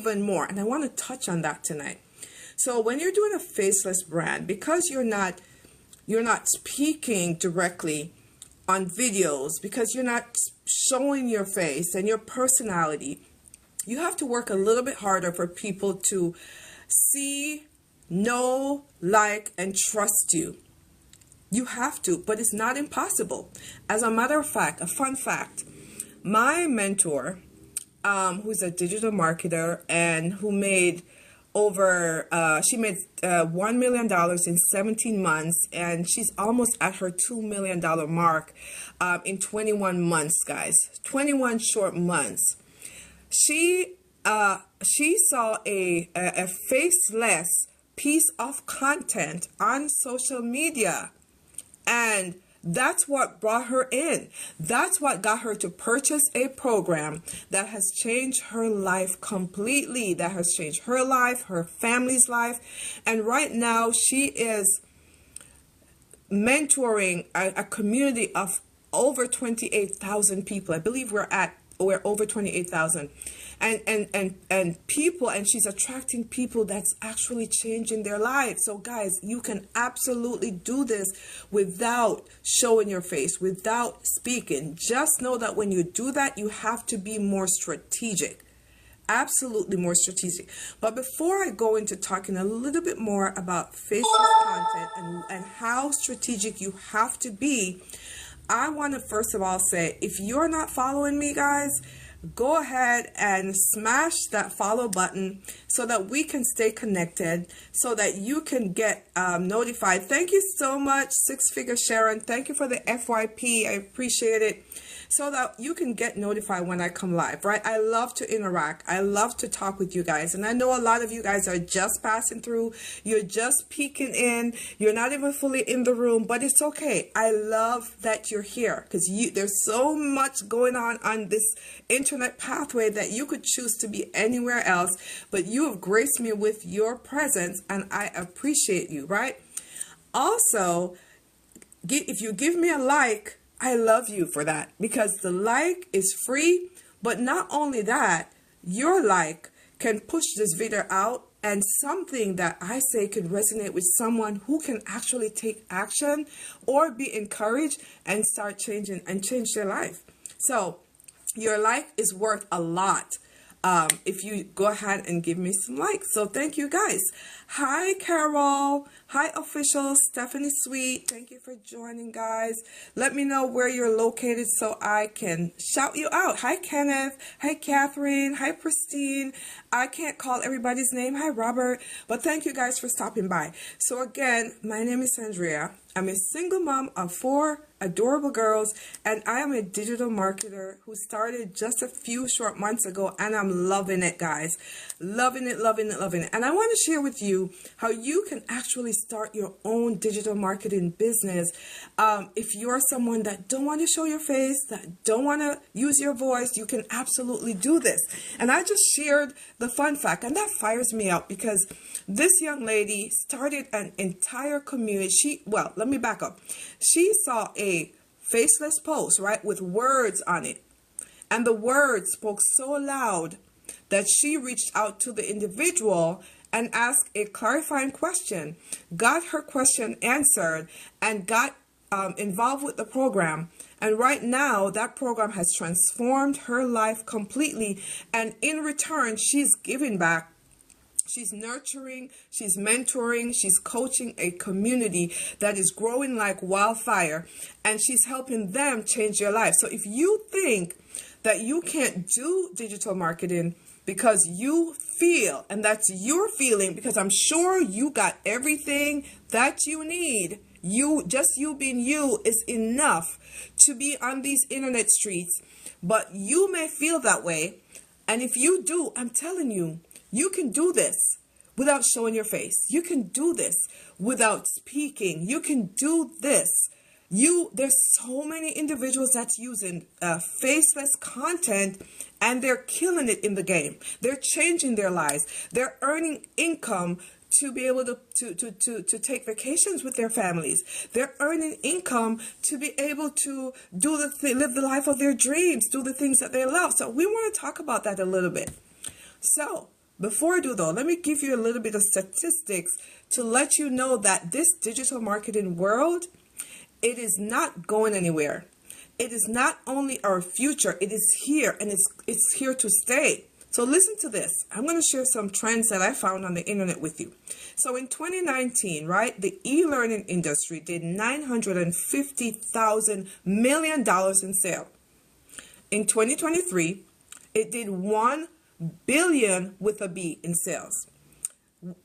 even more. And I want to touch on that tonight. So when you're doing a faceless brand, because you're not speaking directly on videos, because you're not showing your face and your personality, you have to work a little bit harder for people to see, know, like, and trust you. You have to, but it's not impossible. As a matter of fact, a fun fact, my mentor, who's a digital marketer and who made she made $1 million in 17 months, and she's almost at her $2 million mark in 21 months, guys. 21 short months. She saw a faceless piece of content on social media, and that's what brought her in. That's what got her to purchase a program that has changed her life completely, that has changed her life, her family's life. And right now she is mentoring a community of over 28,000 people. I believe we're over 28,000. And people, and she's attracting people that's actually changing their lives. So guys, you can absolutely do this without showing your face, without speaking. Just know that when you do that, you have to be more strategic. Absolutely more strategic. But before I go into talking a little bit more about faceless content and how strategic you have to be, I want to first of all say, if you're not following me, guys, go ahead and smash that follow button so that we can stay connected, so that you can get notified. Thank you so much, Six Figure Sharon. Thank you for the FYP. I appreciate it. So that you can get notified when I come live, right? I love to interact. I love to talk with you guys. And I know a lot of you guys are just passing through. You're just peeking in. You're not even fully in the room, but it's okay. I love that you're here because there's so much going on this internet pathway that you could choose to be anywhere else, but you have graced me with your presence, and I appreciate you, right? Also, if you give me a like, I love you for that, because the like is free. But not only that, your like can push this video out, and something that I say could resonate with someone who can actually take action or be encouraged and start changing and change their life. So your like is worth a lot if you go ahead and give me some likes. So thank you guys. Hi Carol. Hi official Stephanie Sweet. Thank you for joining, guys. Let me know where you're located so I can shout you out. Hi Kenneth. Hi Catherine. Hi Pristine. I can't call everybody's name. Hi Robert. But thank you guys for stopping by. So again, my name is Andrea. I'm a single mom of 4 adorable girls, and I am a digital marketer who started just a few short months ago, and I'm loving it, guys. Loving it, loving it, loving it. And I want to share with you how you can actually start your own digital marketing business. If you're someone that don't want to show your face, that don't want to use your voice, you can absolutely do this. And I just shared the fun fact, and that fires me up, because this young lady started an entire community. Well, let me back up. She saw a faceless post, right, with words on it. And the words spoke so loud that she reached out to the individual and asked a clarifying question, got her question answered, and got involved with the program. And right now, that program has transformed her life completely. And in return, she's giving back. She's nurturing, she's mentoring, she's coaching a community that is growing like wildfire, and she's helping them change their life. So if you think that you can't do digital marketing because you feel, and that's your feeling, because I'm sure you got everything that you need, you being you is enough to be on these internet streets, but you may feel that way. And if you do, I'm telling you, you can do this without showing your face. You can do this without speaking. You can do this. There's so many individuals that's using faceless content, and they're killing it in the game. They're changing their lives. They're earning income to be able to take vacations with their families. They're earning income to be able to live the life of their dreams, do the things that they love. So we want to talk about that a little bit. So Before I do though, let me give you a little bit of statistics to let you know that this digital marketing world, it is not going anywhere. It is not only our future, it is here, and it's here to stay. So listen to this. I'm going to share some trends that I found on the internet with you. So in 2019, right, the e-learning industry did $950,000 million in sales. In 2023, it did 1 billion with a B in sales.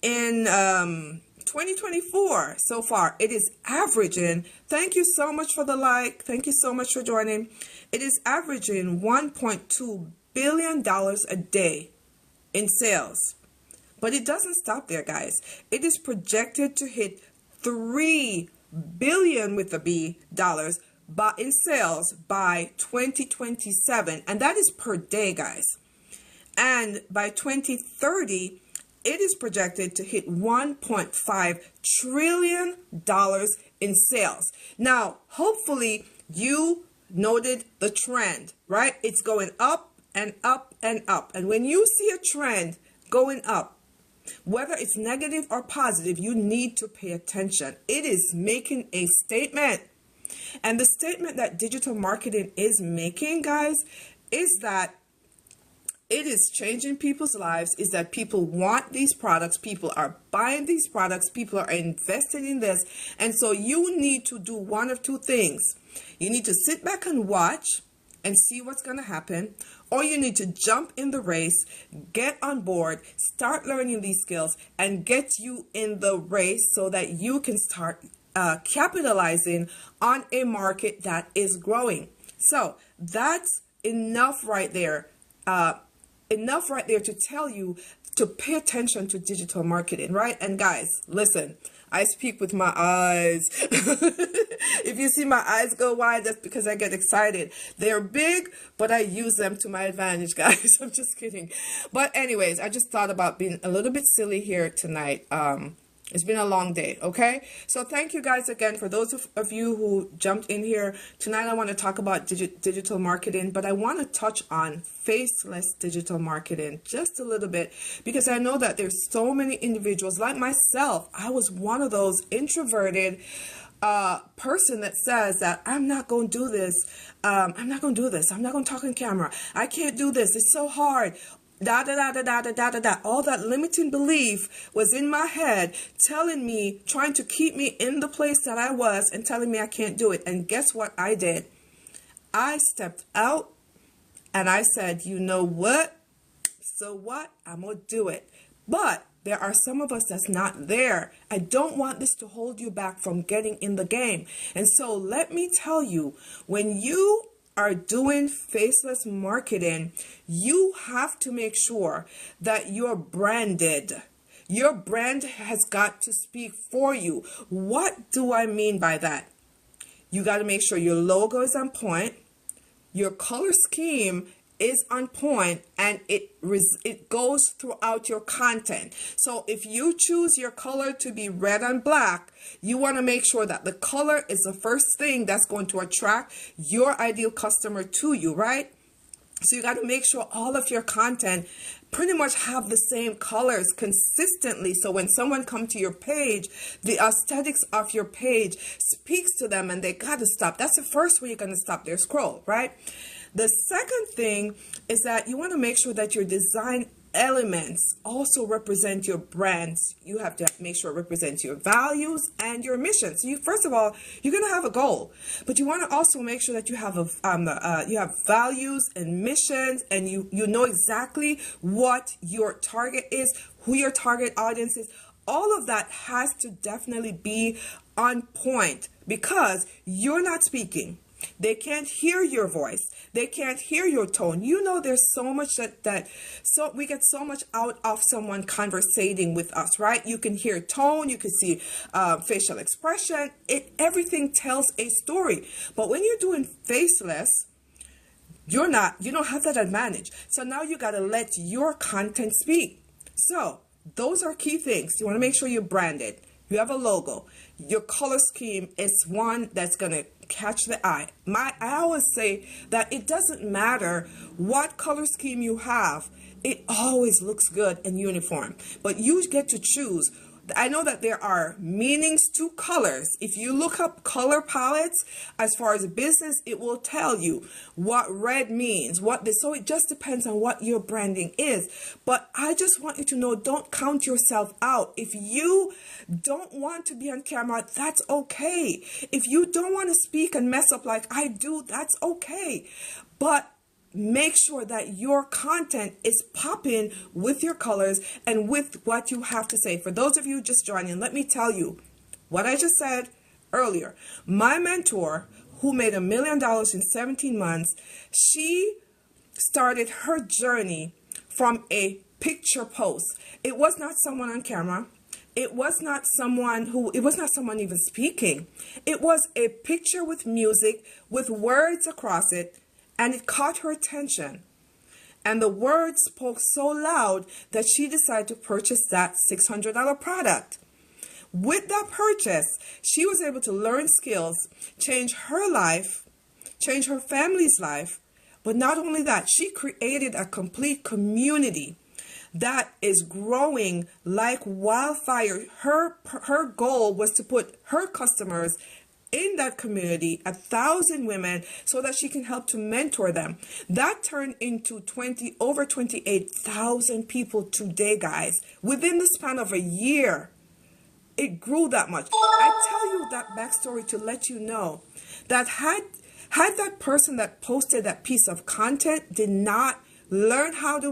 In 2024, so far, it is averaging, thank you so much for the like, thank you so much for joining, it is averaging $1.2 billion a day in sales. But it doesn't stop there, guys. It is projected to hit $3 billion with a B dollars in sales by 2027, and that is per day, guys. And by 2030, it is projected to hit $1.5 trillion in sales. Now, hopefully you noted the trend, right? It's going up and up and up. And when you see a trend going up, whether it's negative or positive, you need to pay attention. It is making a statement. And the statement that digital marketing is making, guys, is that it is changing people's lives, is that people want these products, people are buying these products, people are investing in this. And so you need to do one of two things. You need to sit back and watch and see what's going to happen, or you need to jump in the race, get on board, start learning these skills, and get you in the race so that you can start capitalizing on a market that is growing. So that's enough right there. Enough right there to tell you to pay attention to digital marketing, right? And guys, listen, I speak with my eyes. If you see my eyes go wide, that's because I get excited. They're big, but I use them to my advantage, guys. I'm just kidding. But anyways, I just thought about being a little bit silly here tonight. It's been a long day, okay? So thank you guys again for those of you who jumped in here. Tonight I want to talk about digital marketing, but I want to touch on faceless digital marketing just a little bit, because I know that there's so many individuals like myself. I was one of those introverted person that says that I'm not going to do this. I'm not going to do this. I'm not going to talk on camera. I can't do this. It's so hard. Da da da da da da da da da. All that limiting belief was in my head, telling me, trying to keep me in the place that I was, and telling me I can't do it. And guess what I did? I stepped out and I said, you know what? So what? I'm gonna do it. But there are some of us that's not there. I don't want this to hold you back from getting in the game. And so let me tell you, when you are doing faceless marketing, you have to make sure that you're branded. Your brand has got to speak for you. What do I mean by that? You got to make sure your logo is on point, your color scheme is on point, and it goes throughout your content. So if you choose your color to be red and black, you want to make sure that the color is the first thing that's going to attract your ideal customer to you, right? So you got to make sure all of your content pretty much have the same colors consistently. So when someone comes to your page, the aesthetics of your page speaks to them and they got to stop. That's the first way you're going to stop their scroll, right? The second thing is that you want to make sure that your design elements also represent your brands. You have to make sure it represents your values and your mission. So first of all, you're going to have a goal, but you want to also make sure that you have you have values and missions, and you know exactly what your target is, who your target audience is. All of that has to definitely be on point, because you're not speaking. They can't hear your voice. They can't hear your tone. You know, there's so much so we get so much out of someone conversating with us, right? You can hear tone, you can see facial expression. Everything tells a story. But when you're doing faceless, you don't have that advantage. So now you got to let your content speak. So those are key things. You want to make sure you're branded. You have a logo. Your color scheme is one that's going to catch the eye. I always say that it doesn't matter what color scheme you have. it always looks good and uniform. But you get to choose. I know that there are meanings to colors. If you look up color palettes, as far as business, it will tell you what red means, what this. So it just depends on what your branding is. But I just want you to know, don't count yourself out. If you don't want to be on camera, that's okay. If you don't want to speak and mess up like I do, that's okay. But make sure that your content is popping with your colors and with what you have to say. For those of you just joining, let me tell you what I just said earlier. My mentor, who made $1 million in 17 months, she started her journey from a picture post. It was not someone on camera. It was not someone even speaking. It was a picture with music, with words across it, and it caught her attention. And the words spoke so loud that she decided to purchase that $600 product. With that purchase, she was able to learn skills, change her life, change her family's life. But not only that, she created a complete community that is growing like wildfire. Her goal was to put her customers in that community, 1,000 women, so that she can help to mentor them. That turned into over 28,000 people today, guys. Within the span of a year, it grew that much. I tell you that backstory to let you know that had that person that posted that piece of content did not learn how to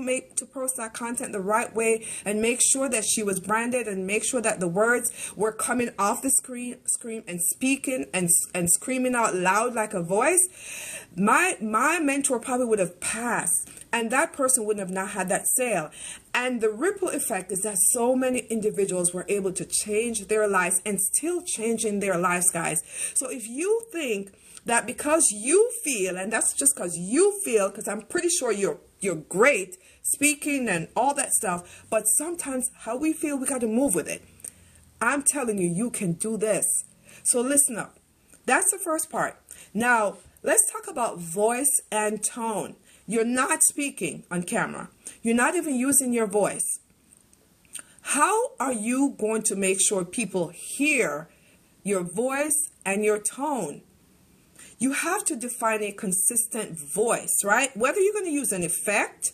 post that content the right way and make sure that she was branded and make sure that the words were coming off the screen and speaking and screaming out loud like a voice, my mentor probably would have passed, and that person wouldn't have not had that sale. And the ripple effect is that so many individuals were able to change their lives and still changing their lives, guys. So if you think that because you feel, and that's just because you feel, because I'm pretty sure you're great speaking and all that stuff, but sometimes how we feel, we got to move with it. I'm telling you, you can do this. So listen up. That's the first part. Now, let's talk about voice and tone. You're not speaking on camera. You're not even using your voice. How are you going to make sure people hear your voice and your tone? You have to define a consistent voice, right? Whether you're going to use an effect,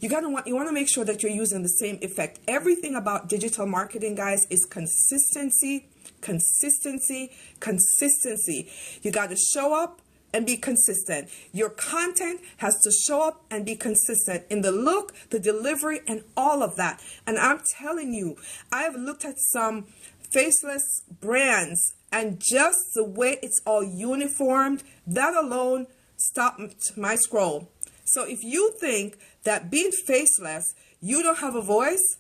you want to make sure that you're using the same effect. Everything about digital marketing, guys, is consistency, consistency, consistency. You got to show up and be consistent. Your content has to show up and be consistent in the look, the delivery, and all of that. And I'm telling you, I've looked at some faceless brands, and just the way it's all uniformed, that alone stopped my scroll. So if you think that being faceless, you don't have a voice,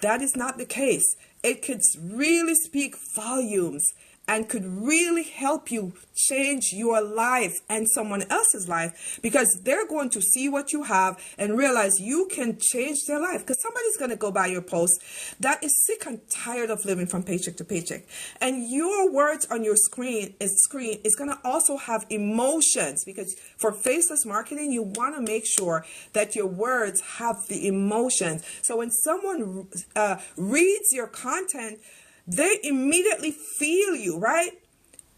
that is not the case. It could really speak volumes and could really help you change your life and someone else's life, because they're going to see what you have and realize you can change their life, because somebody's going to go by your post that is sick and tired of living from paycheck to paycheck. And your words on your screen is going to also have emotions, because for faceless marketing, you want to make sure that your words have the emotions. So when someone reads your content, they immediately feel you, right?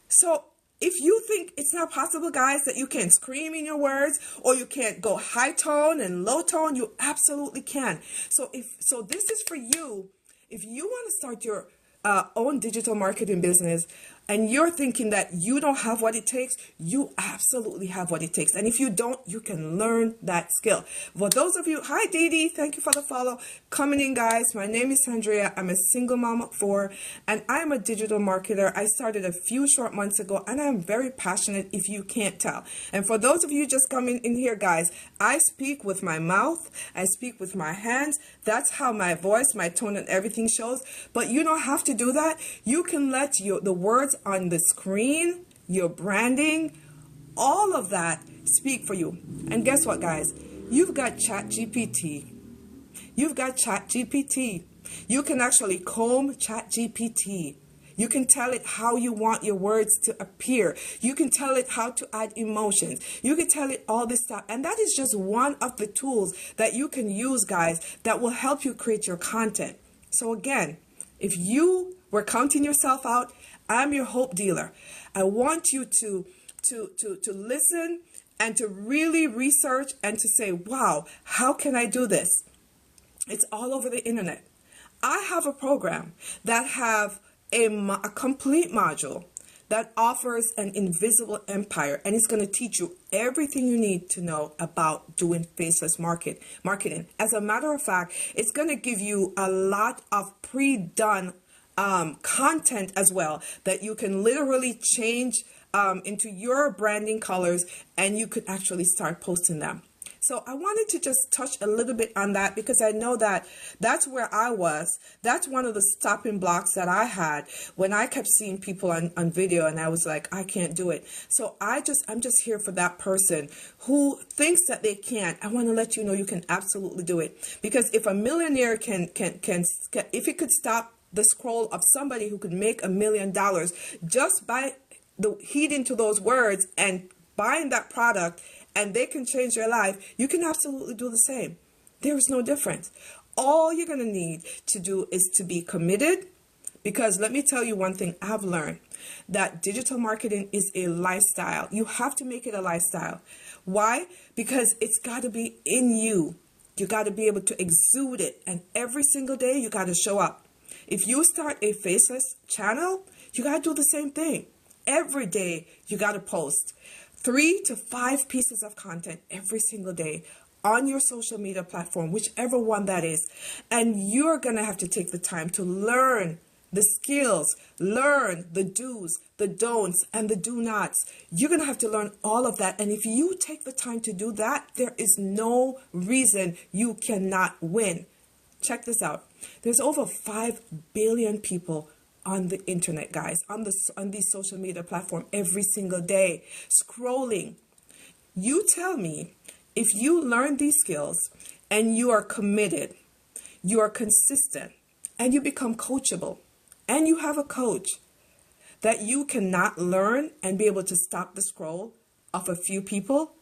So if you think it's not possible, guys, that you can scream in your words or you can't go high tone and low tone, you absolutely can. So this is for you. If you want to start your own digital marketing business and you're thinking that you don't have what it takes, you absolutely have what it takes. And if you don't, you can learn that skill. For those of you, hi Dee Dee, thank you for the follow. Coming in, guys, my name is Andrea. I'm a single mom of 4, and I'm a digital marketer. I started a few short months ago, and I'm very passionate, if you can't tell. And for those of you just coming in here, guys, I speak with my mouth, I speak with my hands. That's how my voice, my tone, and everything shows. But you don't have to do that. You can let the words on the screen, your branding, all of that speak for you. And guess what, guys? You've got ChatGPT. You've got ChatGPT. You can actually comb ChatGPT. You can tell it how you want your words to appear. You can tell it how to add emotions. You can tell it all this stuff. And that is just one of the tools that you can use, guys, that will help you create your content. So again, if you were counting yourself out, I'm your hope dealer. I want you to listen and to really research and to say, wow, how can I do this? It's all over the internet. I have a program that have a complete module that offers an invisible empire, and it's going to teach you everything you need to know about doing faceless marketing. As a matter of fact, it's going to give you a lot of pre-done content as well that you can literally change into your branding colors, and you could actually start posting them. So I wanted to just touch a little bit on that because I know that that's where I was. That's one of the stopping blocks that I had when I kept seeing people on video and I was like, I can't do it. So I'm just here for that person who thinks that they can't. I want to let you know you can absolutely do it. Because if a millionaire if he could stop the scroll of somebody who could make $1 million just by heeding to those words and buying that product, and they can change your life, you can absolutely do the same. There is no difference. All you're going to need to do is to be committed, because let me tell you one thing I've learned, that digital marketing is a lifestyle. You have to make it a lifestyle. Why? Because it's got to be in you. You got to be able to exude it, and every single day you got to show up. If you start a faceless channel, you got to do the same thing. Every day you got to post 3 to 5 pieces of content every single day on your social media platform, whichever one that is. And you're going to have to take the time to learn the skills, learn the do's, the don'ts, and the do nots. You're going to have to learn all of that. And if you take the time to do that, there is no reason you cannot win. Check this out. There's over 5 billion people on the internet, guys, on these social media platforms every single day, scrolling. You tell me, if you learn these skills and you are committed, you are consistent, and you become coachable, and you have a coach, that you cannot learn and be able to stop the scroll of a few people?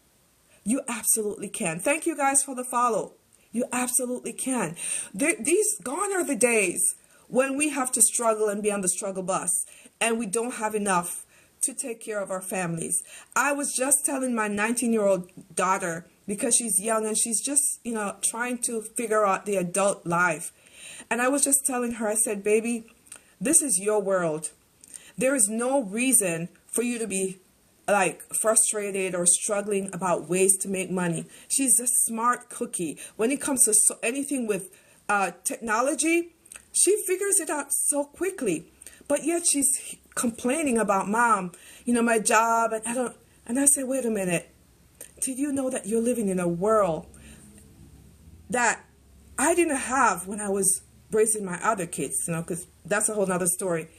You absolutely can. Thank you guys for the follow. You absolutely can. Gone are the days when we have to struggle and be on the struggle bus and we don't have enough to take care of our families. I was just telling my 19-year-old daughter, because she's young and she's just, trying to figure out the adult life. And I was just telling her, I said, baby, this is your world. There is no reason for you to be like frustrated or struggling about ways to make money. She's a smart cookie. When it comes to anything with technology, she figures it out so quickly, but yet she's complaining about, Mom, my job, and I say, wait a minute. Did you know that you're living in a world that I didn't have when I was raising my other kids, because that's a whole nother story.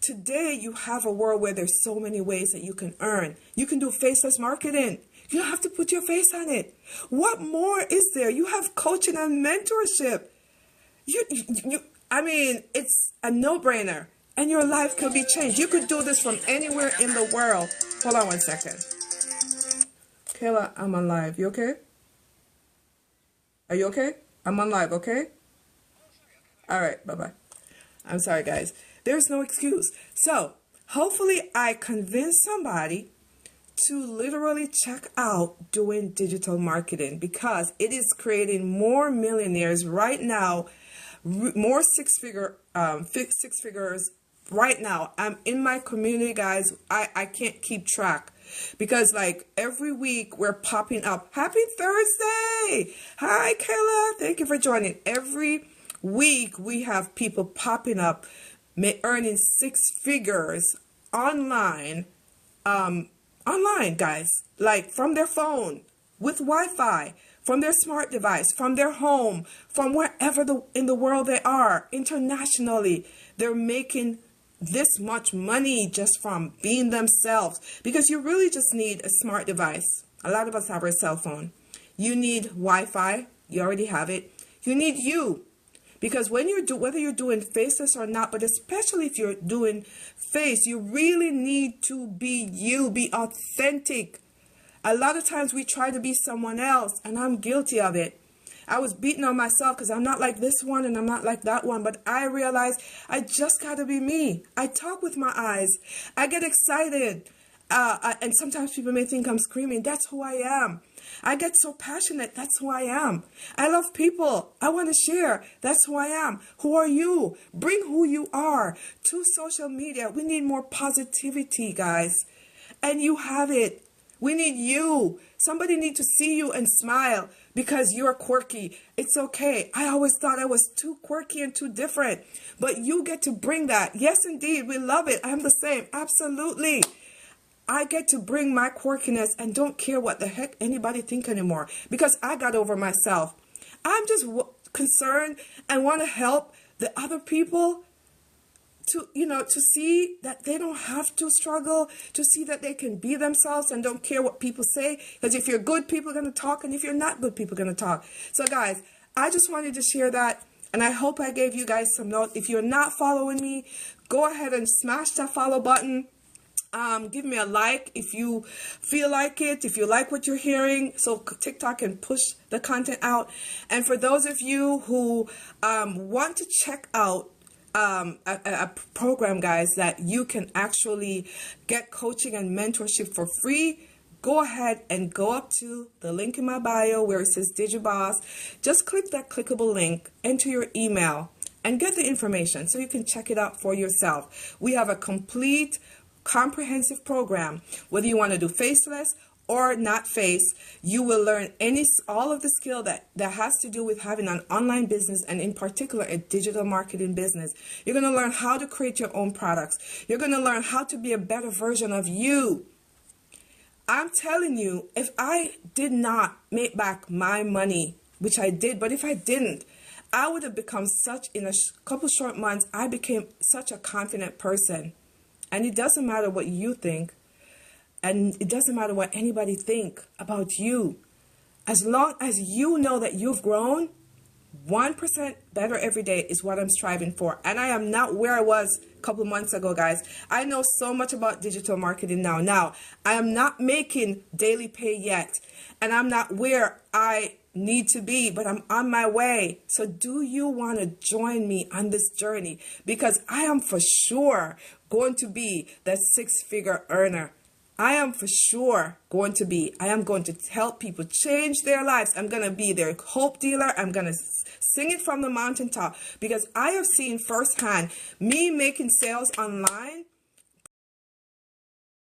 Today, you have a world where there's so many ways that you can earn. You can do faceless marketing. You don't have to put your face on it. What more is there? You have coaching and mentorship. It's a no-brainer, and your life could be changed. You could do this from anywhere in the world. Hold on one second. Kayla, I'm on live. You okay? Are you okay? I'm on live, okay? All right, bye-bye. I'm sorry, guys. There's no excuse. So, hopefully I convinced somebody to literally check out doing digital marketing, because it is creating more millionaires right now, more six figures right now. I'm in my community, guys. I can't keep track, because like every week we're popping up. Happy Thursday. Hi, Kayla. Thank you for joining. Every week we have people popping up, earning 6 figures online, guys, like from their phone, with Wi-Fi, from their smart device, from their home, from wherever in the world they are, internationally. They're making this much money just from being themselves, because you really just need a smart device. A lot of us have our cell phone. You need Wi-Fi. You already have it. You need you, Because when whether you're doing faceless or not, but especially if you're doing face, you really need to be you, be authentic. A lot of times we try to be someone else, and I'm guilty of it. I was beating on myself because I'm not like this one and I'm not like that one. But I realized I just got to be me. I talk with my eyes. I get excited. And sometimes people may think I'm screaming. That's who I am. I get so passionate. That's who I am. I love people. I want to share. That's who I am. Who are you? Bring who you are to social media. We need more positivity, guys. And you have it. We need you. Somebody needs to see you and smile because you're quirky. It's okay. I always thought I was too quirky and too different. But you get to bring that. Yes, indeed. We love it. I'm the same. Absolutely. I get to bring my quirkiness and don't care what the heck anybody think anymore because I got over myself. I'm just concerned and want to help the other people to see that they don't have to struggle, to see that they can be themselves and don't care what people say. Because if you're good, people are going to talk. And if you're not good, people are going to talk. So guys, I just wanted to share that. And I hope I gave you guys some notes. If you're not following me, go ahead and smash that follow button. Give me a like if you feel like it, if you like what you're hearing, so TikTok can push the content out. And for those of you who want to check out a program, guys, that you can actually get coaching and mentorship for free, go ahead and go up to the link in my bio where it says DigiBoss. Just click that clickable link, enter your email, and get the information so you can check it out for yourself. We have a complete comprehensive program. Whether you want to do faceless or not face, you will learn all of the skill that has to do with having an online business, and in particular a digital marketing business. You're going to learn how to create your own products. You're going to learn how to be a better version of you. I'm telling you, if I did not make back my money, which I did, but if I didn't, I would have become in a couple short months, I became such a confident person. And it doesn't matter what you think. And it doesn't matter what anybody think about you. As long as you know that you've grown, 1% better every day is what I'm striving for. And I am not where I was a couple months ago, guys. I know so much about digital marketing now. Now, I am not making daily pay yet. And I'm not where I need to be, but I'm on my way. So do you want to join me on this journey? Because I am for sure going to be that six-figure earner. I am for sure going to be. I am going to help people change their lives. I'm going to be their hope dealer. I'm going to sing it from the mountaintop because I have seen firsthand me making sales online